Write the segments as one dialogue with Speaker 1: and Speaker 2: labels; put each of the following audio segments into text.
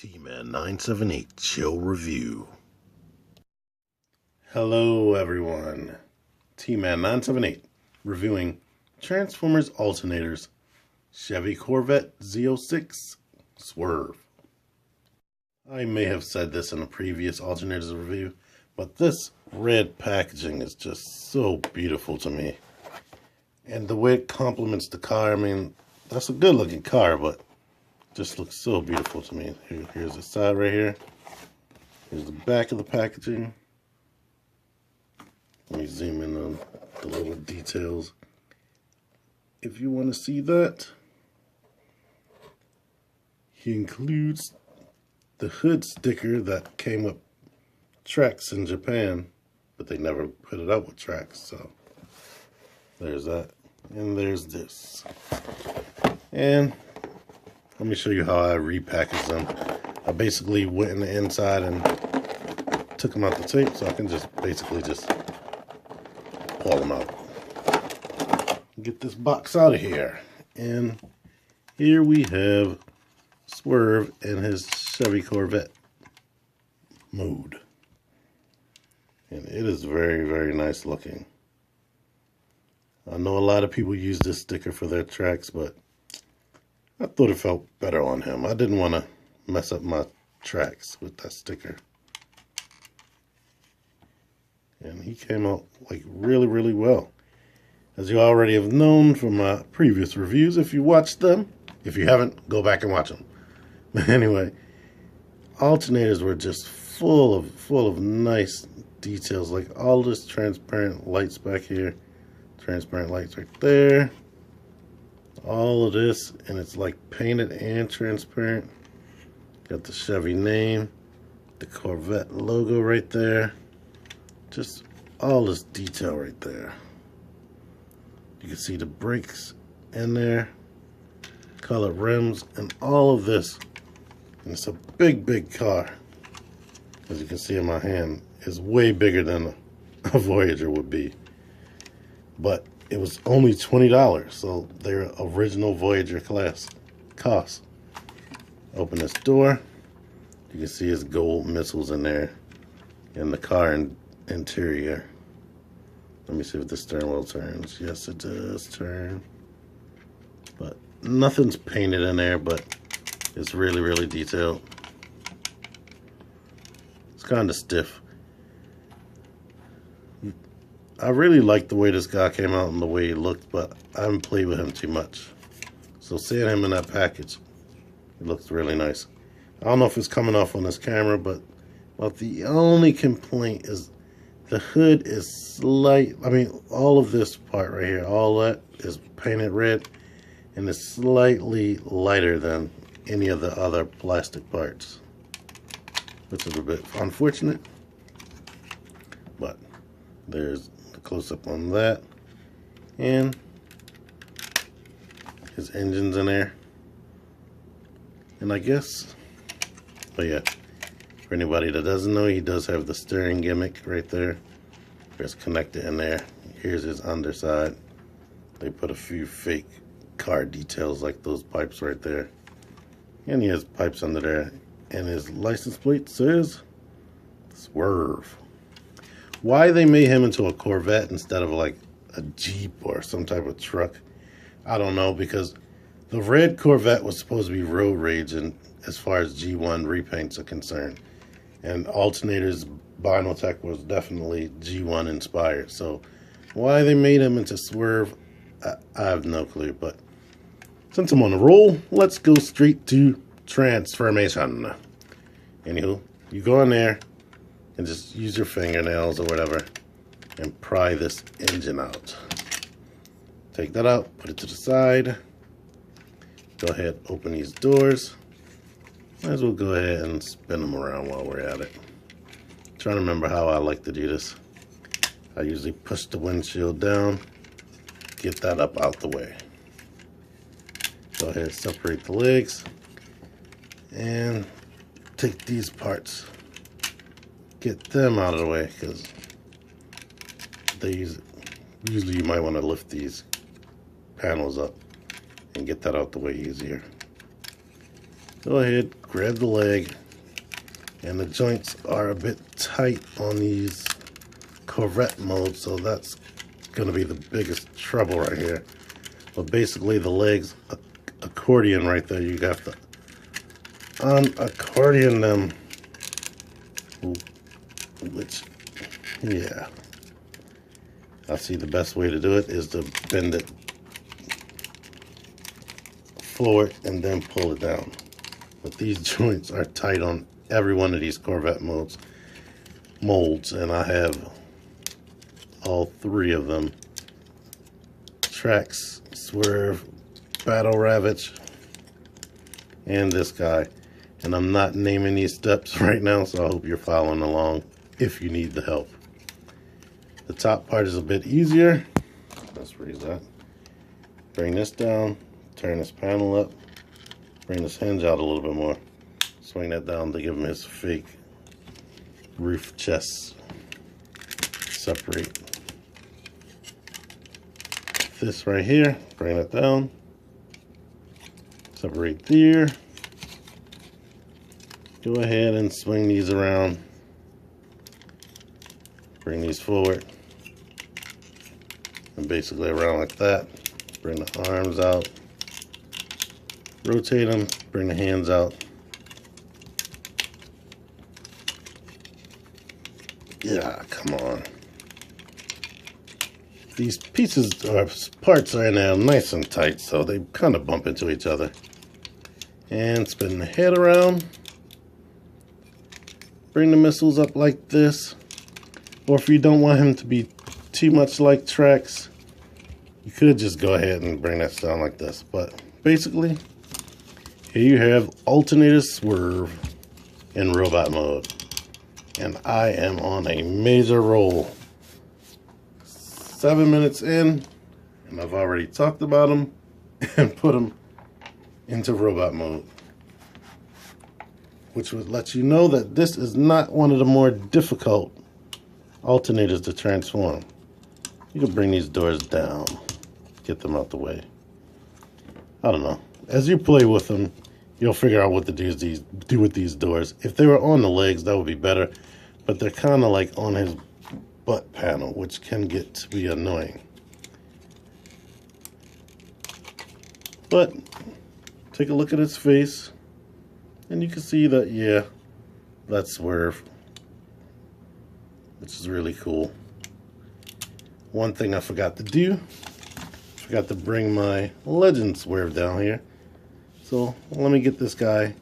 Speaker 1: T-Man 978 Chill Review. Hello everyone. T-Man 978 reviewing Transformers Alternators Chevy Corvette Z06 Swerve. I may have said this in a previous Alternators review, but this red packaging is just so beautiful to me. And the way it complements the car, I mean, that's a good looking car, but just looks so beautiful to me. Here's the side right here. Here's the back of the packaging. Let me zoom in on the little details. If you want to see that, he includes the hood sticker that came with Trax in Japan, but they never put it up with Trax, so there's that. And there's this. And let me show you how I repackaged them. I basically went in the inside and took them out the tape, so I can just basically just pull them out. Get this box out of here. And here we have Swerve in his Chevy Corvette mode. And it is very, very nice looking. I know a lot of people use this sticker for their tracks, but I thought it felt better on him. I didn't want to mess up my tracks with that sticker. And he came out like really, really well. As you already have known from my previous reviews, if you watched them. If you haven't, go back and watch them. But anyway, alternators were just full of nice details. Like all this transparent lights back here. Transparent lights right there. All of this, and it's like painted and transparent. Got the Chevy name, the Corvette logo right there. Just all this detail right there. You can see the brakes in there, colored rims, and all of this. And it's a big, big car. As you can see in my hand, it's way bigger than a Voyager would be. But it was only $20, so their original Voyager class cost. Open this door. You can see his gold missiles in there, and the car interior. Let me see if the steering wheel turns. Yes, it does turn. But nothing's painted in there, but it's really, really detailed. It's kind of stiff. I really like the way this guy came out and the way he looked, but I haven't played with him too much. So seeing him in that package, it looks really nice. I don't know if it's coming off on this camera, but the only complaint is the hood is slight. I mean, all of this part right here, all that is painted red, and it's slightly lighter than any of the other plastic parts, which is a bit unfortunate. But there's the close-up on that, and his engine's in there. And I guess, but yeah, for anybody that doesn't know, he does have the steering gimmick right there. It's connected in there. Here's his underside. They put a few fake car details like those pipes right there. And he has pipes under there. And his license plate says Swerve. Why they made him into a Corvette instead of like a Jeep or some type of truck, I don't know, because the red Corvette was supposed to be road rage and as far as G1 repaints are concerned. And Alternators Vinyl Tech was definitely G1 inspired. So why they made him into Swerve, I have no clue. But since I'm on the roll, let's go straight to transformation. Anywho, you go in there and just use your fingernails or whatever and pry this engine out. Take that out, put it to the side. Go ahead, open these doors. Might as well go ahead and spin them around while we're at it. I'm trying to remember how I like to do this. I usually push the windshield down, get that up out the way. Go ahead, separate the legs, and take these parts. Get them out of the way, because usually you might want to lift these panels up and get that out the way easier. go ahead, grab the leg. And the joints are a bit tight on these Corvette modes, so that's going to be the biggest trouble right here. But basically the legs accordion right there. You got the accordion them, which, yeah. I see the best way to do it is to bend it forward and then pull it down. But these joints are tight on every one of these Corvette molds, and I have all three of them. Trax, Swerve, Battle Ravage, and this guy. And I'm not naming these steps right now, so I hope you're following along if you need the help. The top part is a bit easier. Let's raise that. Bring this down, turn this panel up, bring this hinge out a little bit more. Swing that down to give him his fake roof chest. Separate this right here, bring it down. Separate there. Go ahead and swing these around. Bring these forward. And basically around like that. Bring the arms out. Rotate them, bring the hands out. Yeah, come on. These pieces or parts are in there nice and tight, so they kind of bump into each other. And spin the head around. Bring the missiles up like this. Or if you don't want him to be too much like Trax, you could just go ahead and bring that down like this. But basically, here you have alternator swerve in robot mode. And I am on a major roll. 7 minutes in, and I've already talked about them and put them into robot mode. Which would let you know that this is not one of the more difficult alternators to transform. You can bring these doors down, get them out the way. I don't know. As you play with them, you'll figure out what to do with these doors. If they were on the legs, that would be better. But they're kind of like on his butt panel, which can get to be annoying. But take a look at his face, and you can see that, yeah, that's Swerve, which is really cool. One thing I forgot to do, forgot to bring my Legend Swerve down here. So let me get this guy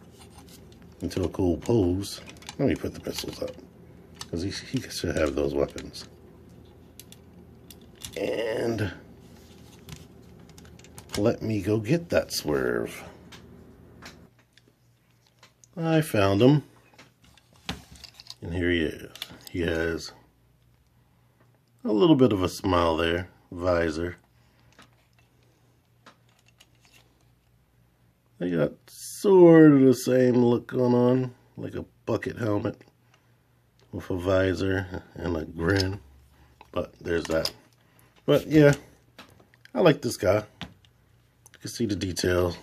Speaker 1: into a cool pose. Let me put the missiles up, because he should have those weapons. And let me go get that Swerve. I found him. And here he is. He has a little bit of a smile there, visor. They got sort of the same look going on, like a bucket helmet with a visor and a grin. But there's that. But yeah, I like this guy. You can see the details.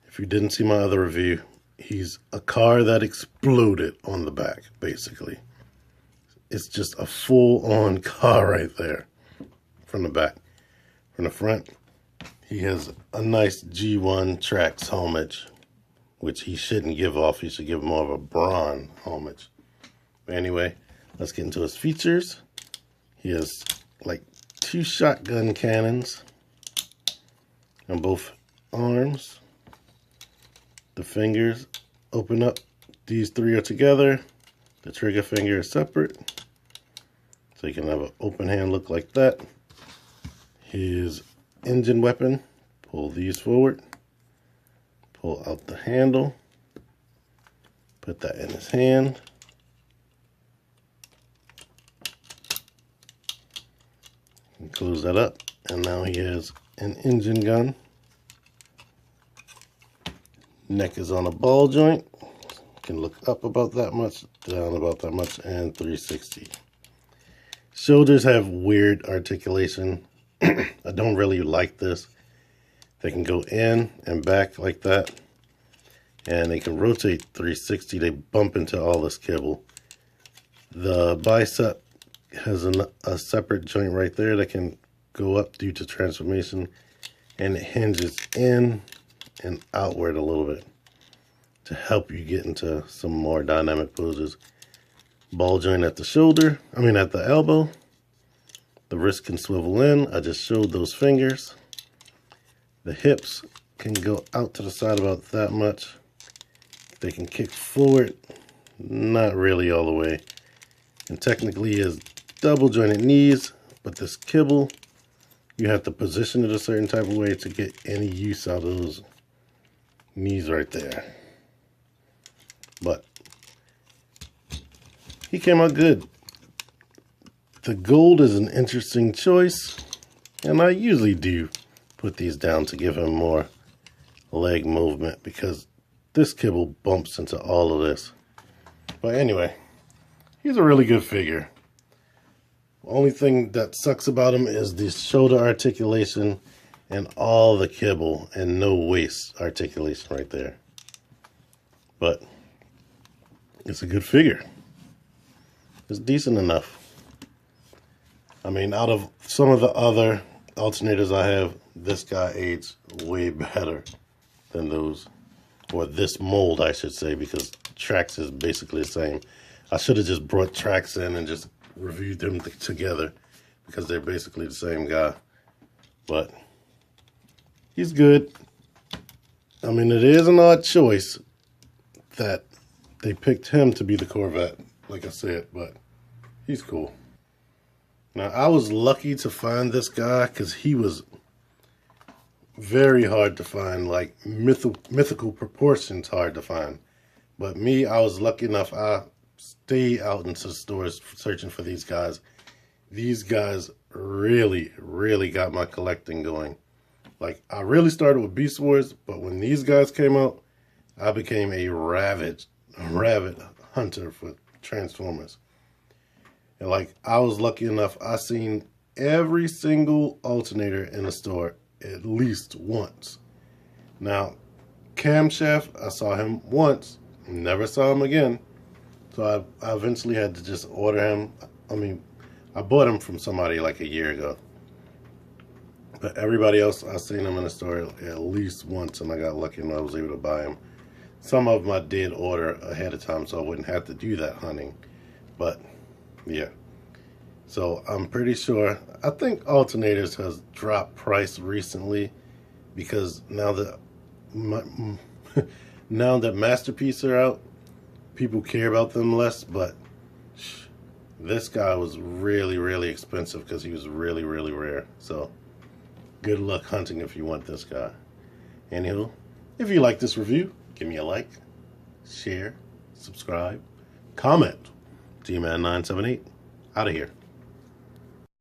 Speaker 1: If you didn't see my other review, he's a car that exploded on the back, basically. It's just a full-on car right there from the back. From the front, he has a nice G1 Trax homage, which he shouldn't give off. He should give more of a Braun homage. But anyway, let's get into his features. He has like 2 shotgun cannons on both arms. The fingers open up. These 3 are together. The trigger finger is separate. So you can have an open hand look like that. His engine weapon, pull these forward. Pull out the handle. Put that in his hand. And close that up. And now he has an engine gun. Neck is on a ball joint. Can look up about that much, down about that much, and 360. Shoulders have weird articulation. I don't really like this. They can go in and back like that. and they can rotate 360. They bump into all this kibble. The bicep has a separate joint right there that can go up due to transformation, and it hinges in and outward a little bit to help you get into some more dynamic poses. Ball joint at the shoulder, at the elbow. The wrist can swivel in. I just showed those fingers. The hips can go out to the side about that much. They can kick forward, not really all the way. And technically is double jointed knees, but this kibble, you have to position it a certain type of way to get any use out of those knees right there. But he came out good. The gold is an interesting choice, and I usually do put these down to give him more leg movement because this kibble bumps into all of this. But anyway, he's a really good figure. The only thing that sucks about him is the shoulder articulation and all the kibble and no waist articulation right there. But it's a good figure. It's decent enough. Out of some of the other alternators I have, this guy aged way better than those. Or this mold, I should say, because Trax is basically the same. I should have just brought Trax in and just reviewed them together because they're basically the same guy. But he's good. It is an odd choice that they picked him to be the Corvette, like I said, but he's cool. Now, I was lucky to find this guy because he was very hard to find, like mythical proportions hard to find. But me, I was lucky enough, I stayed out into the stores searching for these guys. These guys really, really got my collecting going. Like, I really started with Beast Wars, but when these guys came out, I became a rabid hunter for Transformers. And like, I was lucky enough, I seen every single alternator in the store at least once. Now, Camshaft, I saw him once, never saw him again. So I eventually had to just order him. I bought him from somebody like a year ago. But everybody else, I seen him in the store at least once, and I got lucky and I was able to buy him. Some of them I did order ahead of time, so I wouldn't have to do that hunting. But yeah, so I'm pretty sure, I think alternators has dropped price recently because now that Masterpiece are out, people care about them less. But this guy was really, really expensive because he was really, really rare. So good luck hunting if you want this guy. Anywho, if you like this review, give me a like, share, subscribe, comment. G-Man978, out of here.